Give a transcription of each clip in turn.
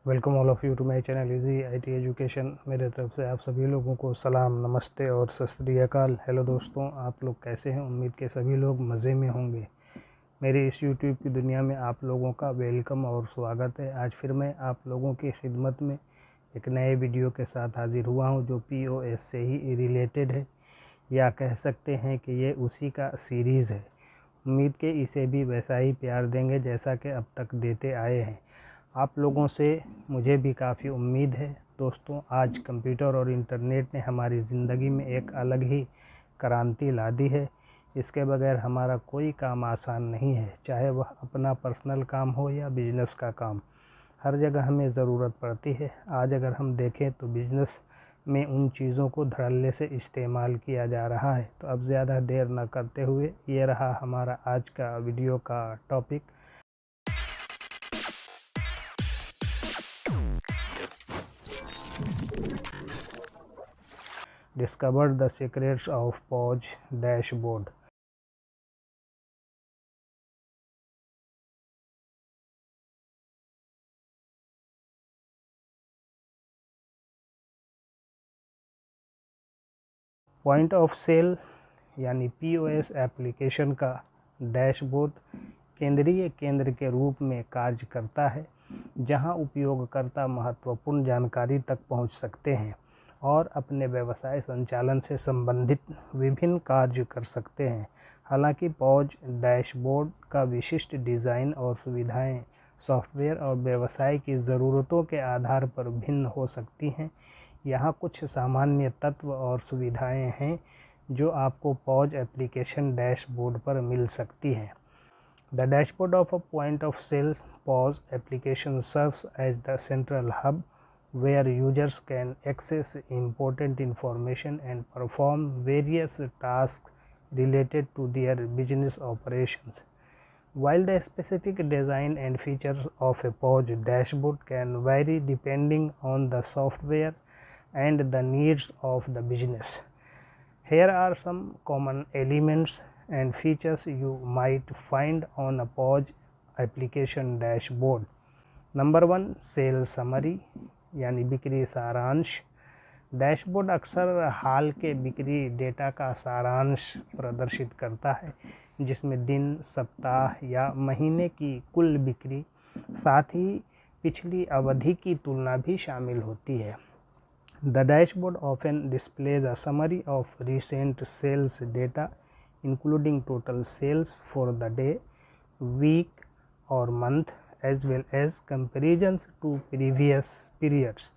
Welcome all of you to my channel easy IT education. मेरे तरफ से आप सभी लोगों को सलाम, नमस्ते और सत श्री अकाल। हेलो दोस्तों, आप लोग कैसे हैं? उम्मीद के सभी लोग मज़े में होंगे। मेरी इस यूट्यूब की दुनिया में आप लोगों का वेलकम और स्वागत है। आज फिर मैं आप लोगों की खिदमत में एक नए वीडियो के साथ हाज़िर हुआ हूं जो पीओएस से ही रिलेटेड है, या कह सकते हैं कि ये उसी का सीरीज़ है। उम्मीद के इसे भी वैसा ही प्यार देंगे जैसा कि अब तक देते आए हैं। आप लोगों से मुझे भी काफ़ी उम्मीद है। दोस्तों, आज कंप्यूटर और इंटरनेट ने हमारी ज़िंदगी में एक अलग ही क्रांति ला दी है। इसके बगैर हमारा कोई काम आसान नहीं है, चाहे वह अपना पर्सनल काम हो या बिजनेस का काम। हर जगह हमें ज़रूरत पड़ती है। आज अगर हम देखें तो बिज़नेस में उन चीज़ों को धड़ल्ले से इस्तेमाल किया जा रहा है। तो अब ज़्यादा देर न करते हुए ये रहा हमारा आज का वीडियो का topic. Discovered the secrets of POJ dashboard. Point of sale यानी पीओएस एप्लीकेशन का डैशबोर्ड केंद्रीय केंद्र के रूप में कार्य करता है, जहां उपयोगकर्ता महत्वपूर्ण जानकारी तक पहुंच सकते हैं और अपने व्यवसाय संचालन से संबंधित विभिन्न कार्य कर सकते हैं। हालांकि पॉज डैशबोर्ड का विशिष्ट डिज़ाइन और सुविधाएं सॉफ्टवेयर और व्यवसाय की ज़रूरतों के आधार पर भिन्न हो सकती हैं। यहाँ कुछ सामान्य तत्व और सुविधाएं हैं जो आपको पॉज एप्लीकेशन डैशबोर्ड पर मिल सकती हैं। The dashboard of a point of sale POS application serves as the central hub where users can access important information and perform various tasks related to their business operations. While the specific design and features of a POS dashboard can vary depending on the software and the needs of the business, here are some common elements and features you might find on a POS application dashboard. Number 1, sale summary यानी बिक्री सारांश। Dashboard अक्सर हाल के बिक्री data का सारांश प्रदर्शित करता है, जिसमें दिन, सप्ताह या महीने की कुल बिक्री, साथ ही पिछली अवधि की तुलना भी शामिल होती है। The dashboard often displays a summary of recent sales data, including total sales for the day, week, or month, as well as comparisons to previous periods.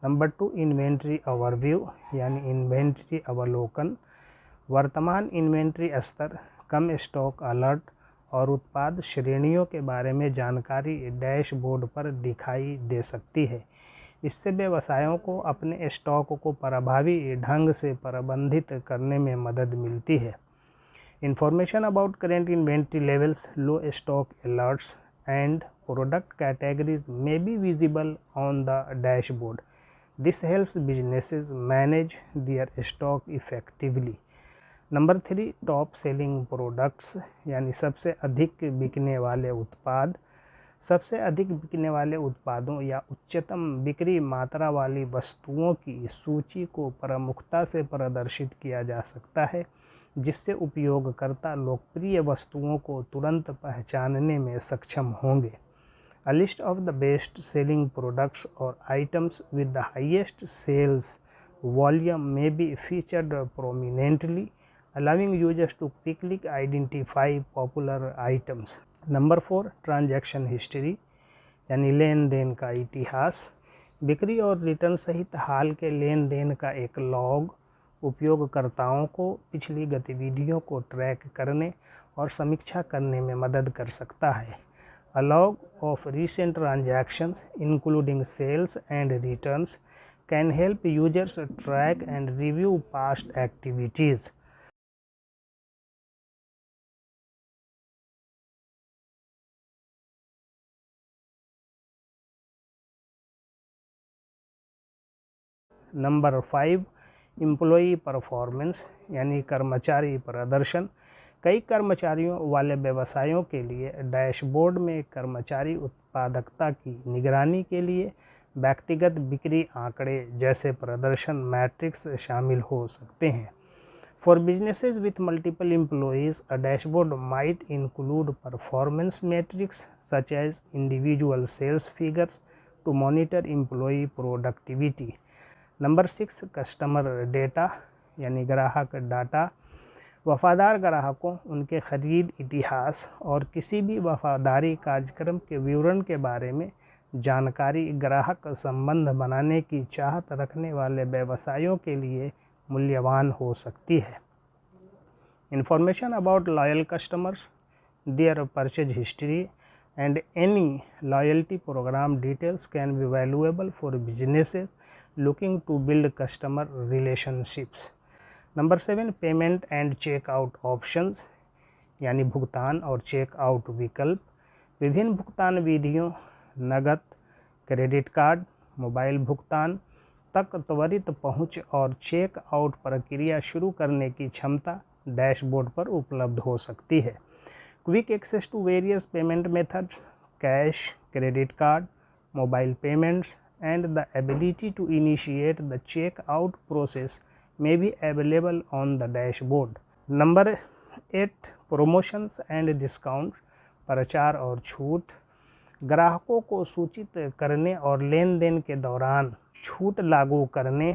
Number 2, inventory overview यानी इन्वेंट्री अवलोकन। वर्तमान इन्वेंट्री स्तर, कम stock alert और उत्पाद श्रेणियों के बारे में जानकारी डैशबोर्ड पर दिखाई दे सकती है। इससे व्यवसायों को अपने स्टॉक को प्रभावी ढंग से प्रबंधित करने में मदद मिलती है। Information about current inventory levels, low stock alerts, and product categories may be visible on the dashboard. This helps businesses manage their stock effectively. Number 3, top selling products यानी सबसे अधिक बिकने वाले उत्पाद। सबसे अधिक बिकने वाले उत्पादों या उच्चतम बिक्री मात्रा वाली वस्तुओं की सूची को प्रमुखता से प्रदर्शित किया जा सकता है, जिससे उपयोगकर्ता लोकप्रिय वस्तुओं को तुरंत पहचानने में सक्षम होंगे। A list of the best selling products or items with the highest sales volume may be featured prominently, allowing users to quickly identify popular items. Number 4, transaction history यानी लेन देन का इतिहास। बिक्री और रिटर्न सहित हाल के लेन देन का एक log उपयोगकर्ताओं को पिछली गतिविधियों को ट्रैक करने और समीक्षा करने में मदद कर सकता है। A log of recent transactions, including sales and returns, can help users track and review past activities. Number 5 employee performance यानी कर्मचारी प्रदर्शन। कई कर्मचारियों वाले व्यवसायों के लिए डैशबोर्ड में कर्मचारी उत्पादकता की निगरानी के लिए व्यक्तिगत बिक्री आंकड़े जैसे प्रदर्शन मैट्रिक्स शामिल हो सकते हैं। For businesses with multiple employees, a dashboard might include performance metrics such as individual sales figures to monitor employee productivity. Number 6 customer data यानी ग्राहक डाटा। वफ़ादार ग्राहकों, उनके खरीद इतिहास और किसी भी वफ़ादारी कार्यक्रम के विवरण के बारे में जानकारी ग्राहक संबंध बनाने की चाहत रखने वाले व्यवसायों के लिए मूल्यवान हो सकती है। Information about loyal customers, their purchase history and any loyalty program details can be valuable for businesses looking to build customer relationships. Number 7 payment and checkout options यानी भुगतान और चेकआउट विकल्प। विभिन्न भुगतान विधियों, नकद, क्रेडिट कार्ड, मोबाइल भुगतान तक त्वरित पहुंच और चेकआउट प्रक्रिया शुरू करने की क्षमता डैशबोर्ड पर उपलब्ध हो सकती है। Quick access to various payment methods, cash, credit card, mobile payments and the ability to initiate the checkout process may be available on the dashboard. Number 8 promotions and discount, प्रचार और छूट। ग्राहकों को सूचित करने और लेन देन के दौरान छूट लागू करने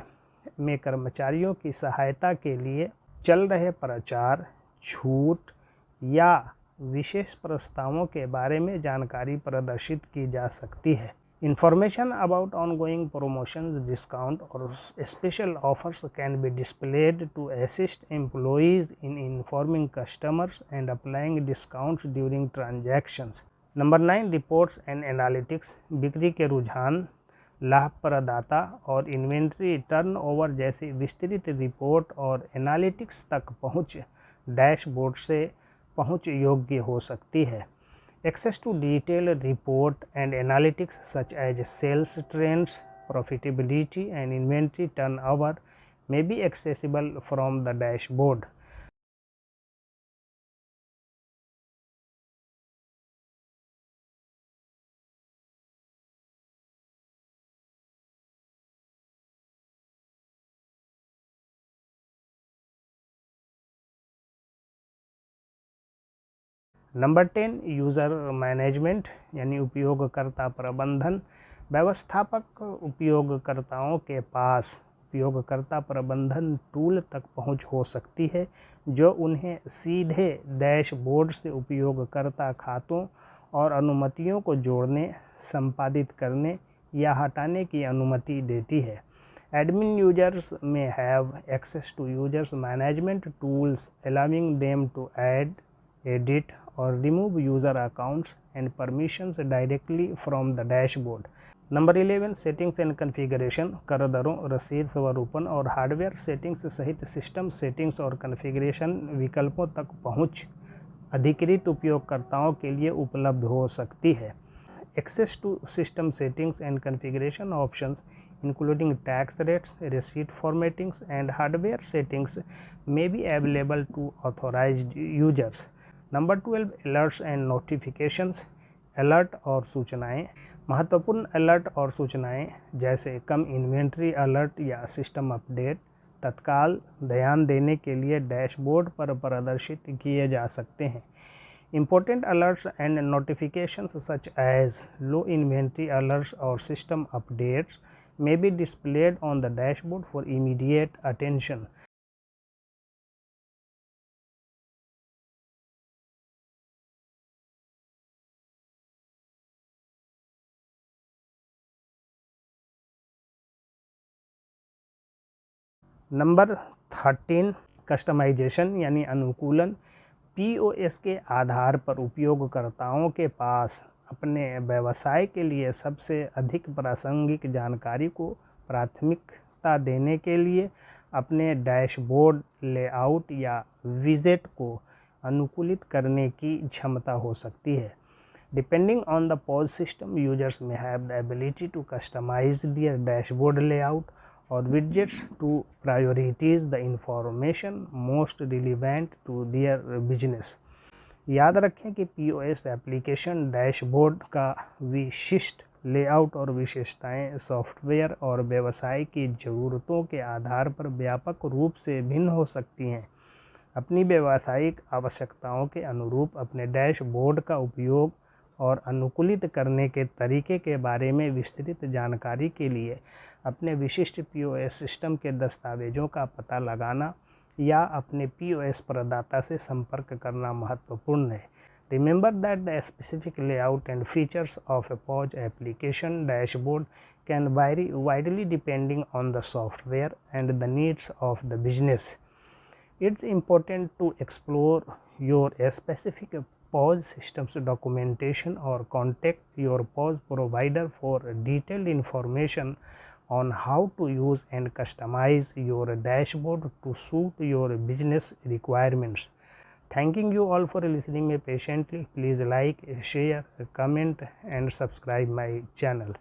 में कर्मचारियों की सहायता के लिए चल रहे प्रचार, छूट या विशेष प्रस्तावों के बारे में जानकारी प्रदर्शित की जा सकती है। Information about ongoing promotions, discount or special offers can be displayed to assist employees in informing customers and applying discounts during transactions. Number 9 reports and analytics. बिक्री के रुझान, लाभप्रदाता और इन्वेंट्री टर्नओवर जैसी विस्तृत रिपोर्ट और एनालिटिक्स तक पहुंच डैशबोर्ड से पहुंच योग्य हो सकती है। Access to detailed report and analytics such as sales trends, profitability and inventory turnover may be accessible from the dashboard. Number 10 user management यानी उपयोगकर्ता प्रबंधन। व्यवस्थापक उपयोगकर्ताओं के पास उपयोगकर्ता प्रबंधन टूल तक पहुंच हो सकती है जो उन्हें सीधे डैशबोर्ड से उपयोगकर्ता खातों और अनुमतियों को जोड़ने, संपादित करने या हटाने की अनुमति देती है। Admin users may have access to users management tools allowing them to add, edit or remove user accounts and permissions directly from the dashboard. Number 11 settings and configuration. कर दरों, रसीद स्वरूपन और हार्डवेयर सेटिंग्स सहित सिस्टम सेटिंग्स और configuration विकल्पों तक पहुंच अधिकृत उपयोगकर्ताओं के लिए उपलब्ध हो सकती है। Access to system settings and configuration options including tax rates, receipt formattings and hardware settings may be available to authorized users. Number 12 alerts and notifications. Alert और सूचनाएं। महत्वपूर्ण अलर्ट और सूचनाएं जैसे कम इन्वेंट्री अलर्ट या सिस्टम अपडेट तत्काल ध्यान देने के लिए डैशबोर्ड पर प्रदर्शित किए जा सकते हैं। Important alerts and notifications such as low inventory alerts or system updates may be displayed on the dashboard for immediate attention. Number 13 customization यानी अनुकूलन। POS के आधार पर उपयोगकर्ताओं के पास अपने व्यवसाय के लिए सबसे अधिक प्रासंगिक जानकारी को प्राथमिकता देने के लिए अपने डैशबोर्ड लेआउट या विजेट को अनुकूलित करने की क्षमता हो सकती है। Depending on the POS system, users may have the ability to customize their dashboard layout or widgets to prioritize the information most relevant to their business. याद रखें कि POS एप्लीकेशन डैशबोर्ड का विशिष्ट लेआउट और विशेषताएं सॉफ्टवेयर और व्यवसाय की ज़रूरतों के आधार पर व्यापक रूप से भिन्न हो सकती हैं। अपनी व्यावसायिक आवश्यकताओं के अनुरूप अपने डैशबोर्ड का उपयोग और अनुकूलित करने के तरीके के बारे में विस्तृत जानकारी के लिए अपने विशिष्ट POS सिस्टम के दस्तावेज़ों का पता लगाना या अपने POS प्रदाता से संपर्क करना महत्वपूर्ण है। Remember that the specific layout and features of a POS application dashboard can vary widely depending on the software and the needs of the business. It's important to explore your specific POS system's documentation or contact your POS provider for detailed information on how to use and customize your dashboard to suit your business requirements. Thanking you all for listening me patiently. Please like, share, comment and subscribe my channel.